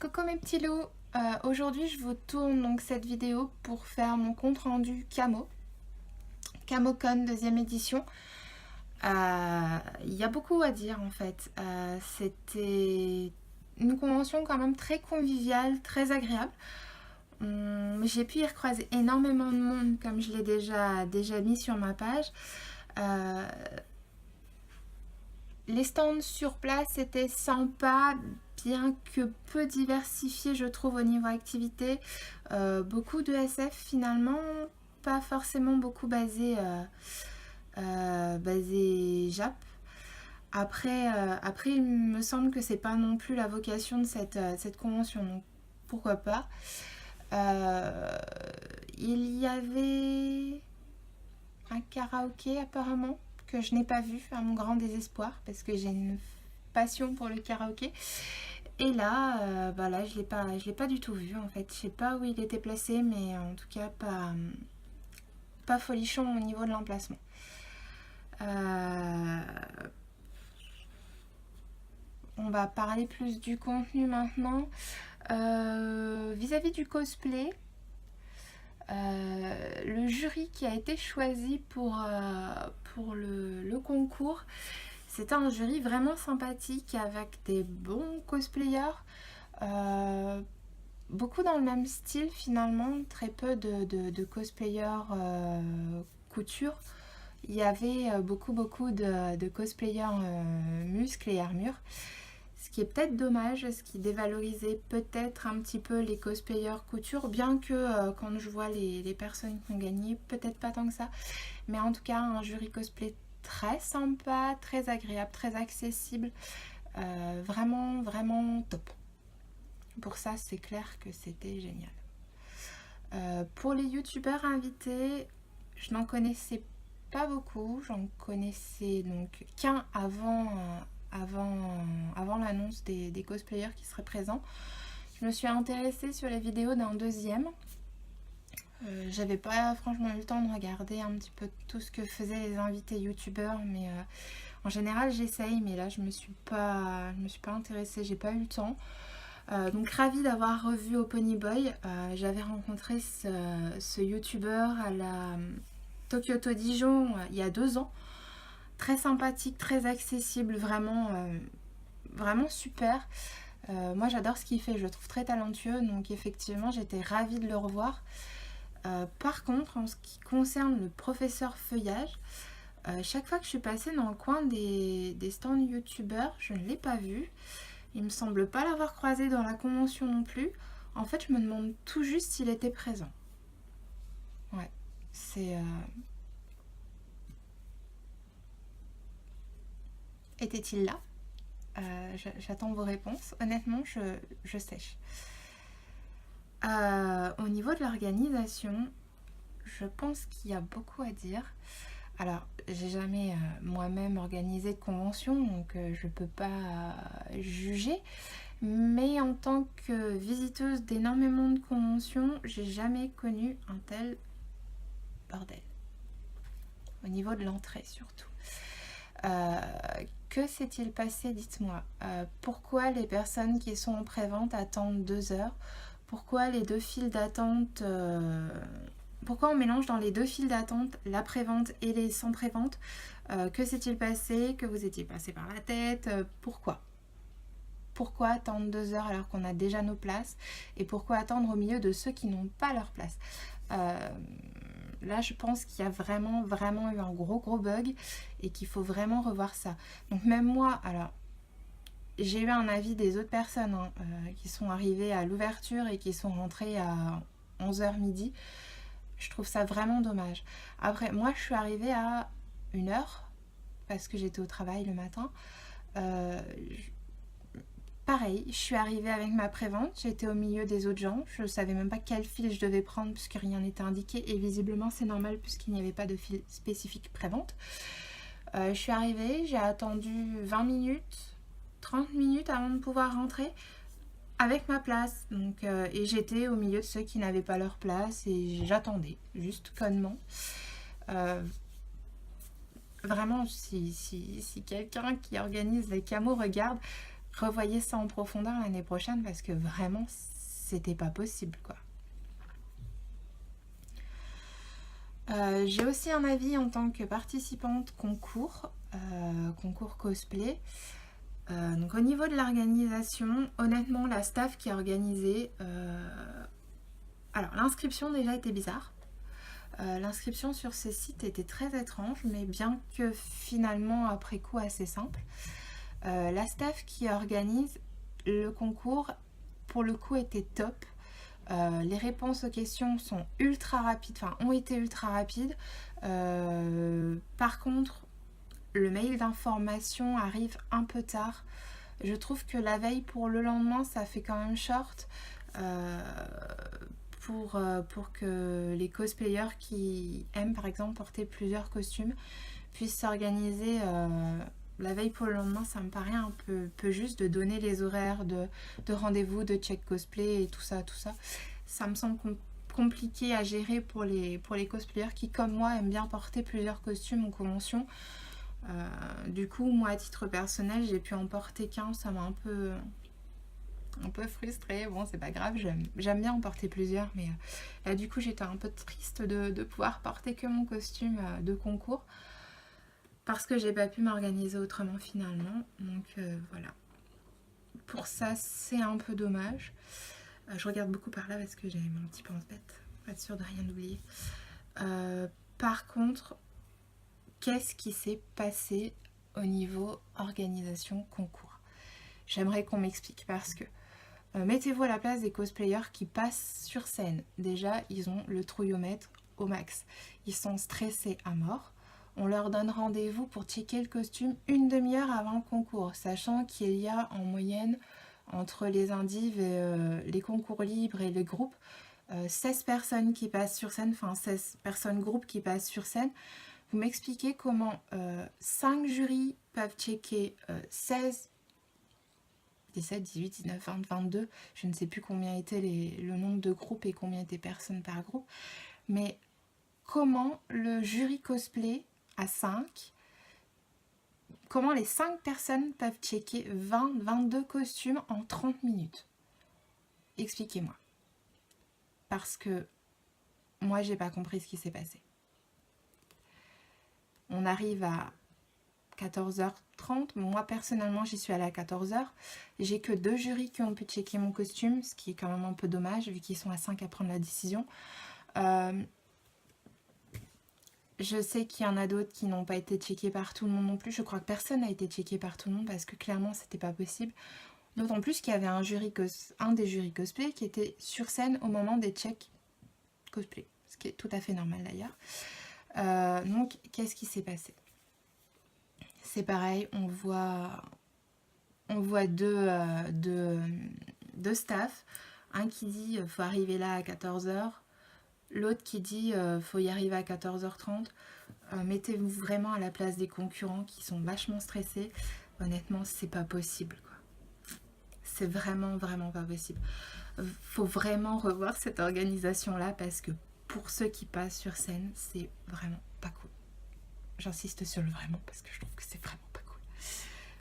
Coucou mes petits loups. Aujourd'hui je vous tourne donc cette vidéo pour faire mon compte rendu CamoCon deuxième édition. Il y a beaucoup à dire en fait. C'était une convention quand même très conviviale, très agréable. J'ai pu y recroiser énormément de monde comme je l'ai déjà mis sur ma page. Euh, les stands sur place étaient sympas, bien que peu diversifiés, je trouve, au niveau activité. Beaucoup de SF finalement, pas forcément beaucoup basé Jap. Après, il me semble que c'est pas non plus la vocation de cette convention, donc pourquoi pas. Euh, il y avait un karaoké apparemment que je n'ai pas vu à mon grand désespoir parce que j'ai une passion pour le karaoké. Et là, je l'ai pas du tout vu en fait. Je sais pas où il était placé, mais en tout cas pas folichon au niveau de l'emplacement. Euh, on va parler plus du contenu maintenant. Vis-à-vis du cosplay, le jury qui a été choisi pour le concours, c'était un jury vraiment sympathique avec des bons cosplayers, euh, beaucoup dans le même style finalement, très peu de cosplayers couture. Il y avait beaucoup de cosplayers muscles et armure. Ce qui est peut-être dommage, ce qui dévalorisait peut-être un petit peu les cosplayers couture, bien que quand je vois les personnes qui ont gagné, peut-être pas tant que ça. Mais en tout cas, un jury cosplay très sympa, très agréable, très accessible. Vraiment top. Pour ça, c'est clair que c'était génial. Pour les youtubeurs invités, je n'en connaissais pas beaucoup. J'en connaissais donc qu'un avant l'annonce des cosplayers qui seraient présents. Je me suis intéressée sur les vidéos d'un deuxième. J'avais pas franchement eu le temps de regarder un petit peu tout ce que faisaient les invités youtubeurs, mais en général j'essaye, mais là je me suis pas intéressée, j'ai pas eu le temps. Donc ravie d'avoir revu au Ponyboy. J'avais rencontré ce youtubeur à la Tokyo Dijon il y a 2 ans. Très sympathique, très accessible, vraiment super. Moi j'adore ce qu'il fait, je le trouve très talentueux, donc effectivement j'étais ravie de le revoir. Par contre, en ce qui concerne le professeur Feuillage, chaque fois que je suis passée dans le coin des stands youtubeurs, je ne l'ai pas vu. Il me semble pas l'avoir croisé dans la convention non plus. En fait, je me demande tout juste s'il était présent. Ouais, c'est... Était-il là? J'attends vos réponses. Honnêtement, je sèche. Au niveau de l'organisation, je pense qu'il y a beaucoup à dire. Alors, j'ai jamais moi-même organisé de convention, donc je peux pas juger. Mais en tant que visiteuse d'énormément de conventions, j'ai jamais connu un tel bordel. Au niveau de l'entrée surtout. Euh, que s'est-il passé, dites-moi? Pourquoi les personnes qui sont en pré-vente attendent 2 heures? Pourquoi les deux files d'attente... pourquoi on mélange dans les deux files d'attente la pré-vente et les sans pré-vente? Que s'est-il passé? Que vous étiez passé par la tête? Pourquoi attendre 2 heures alors qu'on a déjà nos places? Et pourquoi attendre au milieu de ceux qui n'ont pas leur place? Là, je pense qu'il y a vraiment eu un gros bug et qu'il faut vraiment revoir ça. Donc même moi, alors, j'ai eu un avis des autres personnes qui sont arrivées à l'ouverture et qui sont rentrées à 11h midi. Je trouve ça vraiment dommage. Après, moi, je suis arrivée à 1h parce que j'étais au travail le matin. Pareil, je suis arrivée avec ma prévente, j'étais au milieu des autres gens, je ne savais même pas quel fil je devais prendre puisque rien n'était indiqué et visiblement c'est normal puisqu'il n'y avait pas de fil spécifique prévente. Je suis arrivée, j'ai attendu 20 minutes, 30 minutes avant de pouvoir rentrer avec ma place. Donc, et j'étais au milieu de ceux qui n'avaient pas leur place et j'attendais, juste connement. Vraiment, si quelqu'un qui organise les camos regarde, revoyez ça en profondeur l'année prochaine parce que vraiment c'était pas possible quoi. J'ai aussi un avis en tant que participante concours, concours cosplay. Donc au niveau de l'organisation, honnêtement la staff qui a organisé, alors l'inscription déjà était bizarre. L'inscription sur ces sites était très étrange, mais bien que finalement après coup assez simple. La staff qui organise le concours pour le coup était top. Les réponses aux questions sont ultra rapides, enfin ont été ultra rapides. Par contre, le mail d'information arrive un peu tard. Je trouve que la veille pour le lendemain, ça fait quand même short pour que les cosplayers qui aiment par exemple porter plusieurs costumes puissent s'organiser la veille pour le lendemain. Ça me paraît un peu juste de donner les horaires de rendez-vous, de check cosplay et tout ça. Ça me semble compliqué à gérer pour les cosplayers qui, comme moi, aiment bien porter plusieurs costumes ou conventions. Du coup, moi, à titre personnel, j'ai pu en porter qu'un. Ça m'a un peu frustrée. Bon, c'est pas grave, j'aime bien en porter plusieurs. Mais là, du coup, j'étais un peu triste de pouvoir porter que mon costume de concours. Parce que j'ai pas pu m'organiser autrement finalement. Donc voilà. Pour ça, c'est un peu dommage. Je regarde beaucoup par là parce que j'ai mon petit pense-bête. Pas sûre de rien oublier. Par contre, qu'est-ce qui s'est passé au niveau organisation concours? J'aimerais qu'on m'explique parce que mettez-vous à la place des cosplayers qui passent sur scène. Déjà, ils ont le trouillomètre au max. Ils sont stressés à mort. On leur donne rendez-vous pour checker le costume une demi-heure avant le concours, sachant qu'il y a en moyenne, entre les indives et les concours libres et les groupes, 16 personnes qui passent sur scène, enfin 16 personnes groupes qui passent sur scène. Vous m'expliquez comment 5 jurys peuvent checker 16, 17, 18, 19, 20, 22, je ne sais plus combien était le nombre de groupes et combien étaient personnes par groupe, mais comment le jury cosplay à 5, comment les 5 personnes peuvent checker 20, 22 costumes en 30 minutes? Expliquez-moi. Parce que moi, j'ai pas compris ce qui s'est passé. On arrive à 14h30. Moi, personnellement, j'y suis allée à 14h. J'ai que 2 jurys qui ont pu checker mon costume, ce qui est quand même un peu dommage, vu qu'ils sont à 5 à prendre la décision. Je sais qu'il y en a d'autres qui n'ont pas été checkés par tout le monde non plus. Je crois que personne n'a été checké par tout le monde parce que clairement, c'était pas possible. D'autant plus qu'il y avait un des jurys cosplay qui était sur scène au moment des checks cosplay. Ce qui est tout à fait normal d'ailleurs. Donc, qu'est-ce qui s'est passé? C'est pareil, on voit deux staff. Un qui dit faut arriver là à 14h. L'autre qui dit faut y arriver à 14h30. Mettez-vous vraiment à la place des concurrents qui sont vachement stressés. Honnêtement, c'est pas possible, quoi. C'est vraiment pas possible. Faut vraiment revoir cette organisation-là parce que pour ceux qui passent sur scène, c'est vraiment pas cool. J'insiste sur le vraiment parce que je trouve que c'est vraiment pas cool.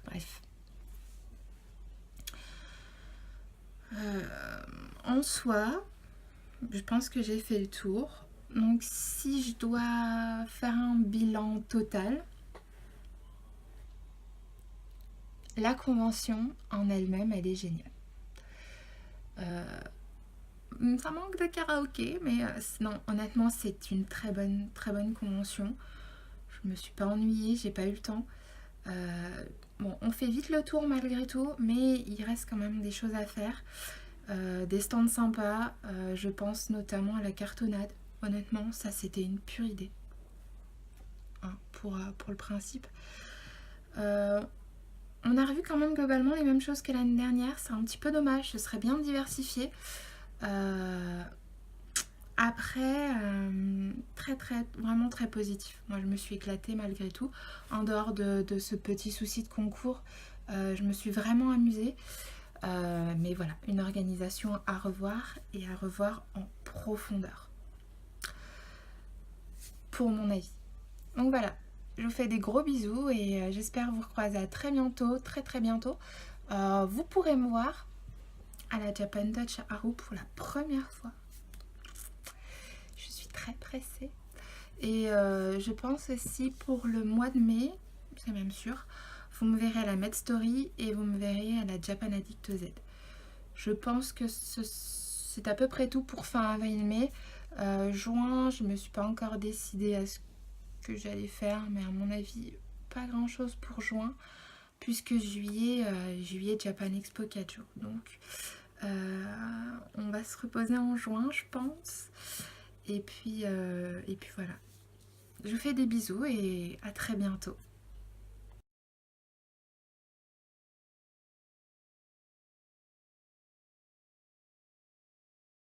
Bref. En soi, je pense que j'ai fait le tour. Donc si je dois faire un bilan total, la convention en elle-même, elle est géniale. Ça manque de karaoké, mais non, honnêtement, c'est une très bonne convention. Je me suis pas ennuyée, j'ai pas eu le temps. Bon, on fait vite le tour malgré tout, mais il reste quand même des choses à faire. Des stands sympas, je pense notamment à la cartonnade. Honnêtement, ça c'était une pure idée. Hein, pour le principe. On a revu quand même globalement les mêmes choses que l'année dernière. C'est un petit peu dommage, ce serait bien diversifié. Après, vraiment très positif. Moi, je me suis éclatée malgré tout. En dehors de ce petit souci de concours, je me suis vraiment amusée. Mais voilà, une organisation à revoir et à revoir en profondeur. Pour mon avis. Donc voilà, je vous fais des gros bisous et j'espère vous recroiser à très bientôt, très bientôt. Vous pourrez me voir à la Japan Touch à Haru pour la première fois. Je suis très pressée. Et je pense aussi pour le mois de mai, c'est même sûr, vous me verrez à la Med Story et vous me verrez à la Japan Addict Z. Je pense que c'est à peu près tout pour fin avril-mai. Juin, je ne me suis pas encore décidée à ce que j'allais faire, mais à mon avis, pas grand chose pour juin, puisque juillet, Japan Expo 4 jours. Donc, on va se reposer en juin, je pense. Et puis voilà. Je vous fais des bisous et à très bientôt.